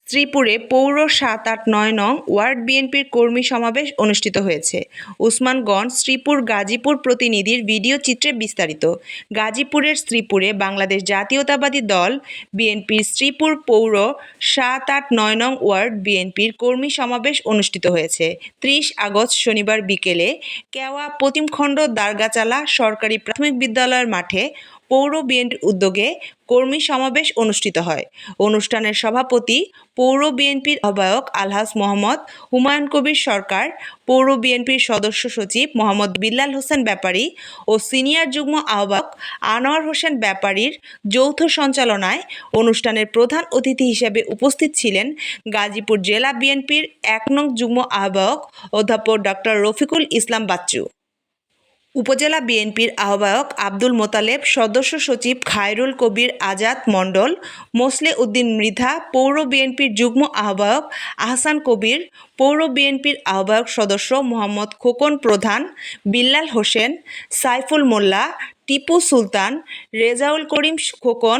শ্রীপুরে পৌর ৭-৮-৯ নং ওয়ার্ড বিএনপির কর্মী সমাবেশ অনুষ্ঠিত হয়েছে। উসমানগঞ্জ শ্রীপুর গাজীপুর প্রতিনিধির ভিডিও চিত্রে বিস্তারিত। গাজীপুরের শ্রীপুরে বাংলাদেশ জাতীয়তাবাদী দল বিএনপির শ্রীপুর পৌর ৭-৮-৯ নং ওয়ার্ড বিএনপির কর্মী সমাবেশ অনুষ্ঠিত হয়েছে। ৩০ আগস্ট শনিবার বিকেলে কেওয়া প্রতিমখণ্ড দারগাচালা সরকারি প্রাথমিক বিদ্যালয়ের মাঠে পৌর বিএনপির উদ্যোগে কর্মী সমাবেশ অনুষ্ঠিত হয়। অনুষ্ঠানের সভাপতি পৌর বিএনপির আহ্বায়ক আলহাজ মোহাম্মদ হুমায়ুন কবির সরকার, পৌর বিএনপির সদস্য সচিব মোহাম্মদ বিল্লাল হোসেন ব্যাপারী ও সিনিয়র যুগ্ম আহ্বায়ক আনোয়ার হোসেন ব্যাপারীর যৌথ সঞ্চালনায় অনুষ্ঠানের প্রধান অতিথি হিসেবে উপস্থিত ছিলেন গাজীপুর জেলা বিএনপির ১ নং যুগ্ম আহ্বায়ক অধ্যাপক ডক্টর রফিকুল ইসলাম বাচ্চু, উপজেলা বিএনপির আহ্বায়ক আব্দুল মোতালেব, সদস্য সচিব খায়রুল কবির আজাদ মণ্ডল, মোসলে উদ্দিন মৃধা, পৌর বিএনপির যুগ্ম আহ্বায়ক আহসান কবির, পৌর বিএনপির আহ্বায়ক সদস্য মোহাম্মদ খোকন প্রধান, বিল্লাল হোসেন, সাইফুল মোল্লা, টিপু সুলতান, রেজাউল করিম খোকন,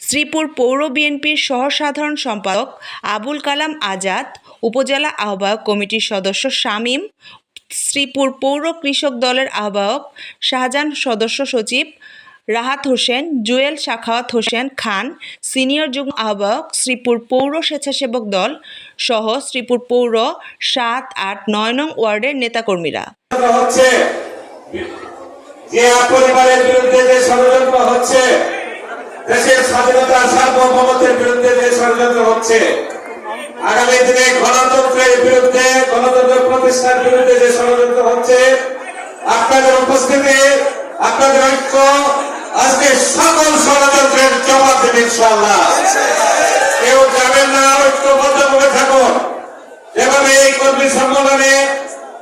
শ্রীপুর পৌর বিএনপির সহসাধারণ সম্পাদক আবুল কালাম আজাদ, উপজেলা আহ্বায়ক কমিটির সদস্য শামীম, শ্রীপুর পৌর কৃষক দলের আহ্বায়ক শাহজাহান, সদস্য সচিব রাহাত হোসেন, জুয়েল সাখাওয়াত হোসেন খান, সিনিয়র যুগ্ম আহ্বায়ক শ্রীপুর পৌর স্বেচ্ছাসেবক দল সহ শ্রীপুর পৌর ৭-৮-৯ নং ওয়ার্ডের নেতাকর্মীরা। দেশের স্বাধীনতা সার্বভৌমত্বের বিরুদ্ধে যে ষড়যন্ত্র হচ্ছে, আগামী দিনে গণতন্ত্রের বিরুদ্ধে, গণতন্ত্র প্রতিষ্ঠার বিরুদ্ধে যে ষড়যন্ত্র হচ্ছে, আপনাদের উপস্থিতি, আপনাদের ঐক্য আজকে সকল ষড়যন্ত্রের জবাব দেবে ইনশাআল্লাহ। কেউ যাবেন না, ঐক্যবদ্ধভাবে থাকুন। যেভাবে এই কর্মী সম্মেলনে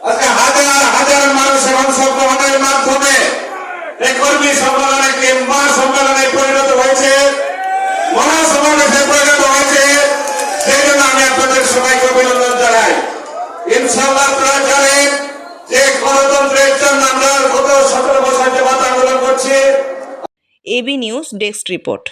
আজকে হাজার হাজার মানুষের অংশগ্রহণের মাধ্যমে এই কর্মী সম্মেলন একটি মহাসম্মেলনে পরিণত হয়েছে, মহাসমাবেশে পরিণত হয়েছে। সেই জন্য আমি আপনাদের সবাইকে অভিনন্দন জানাই। ইনশাআল্লাহ আপনারা জানেন যে গণতন্ত্রের জন্য আমরা গত 17 বছর যাবত আন্দোলন করছি। AB news desk report.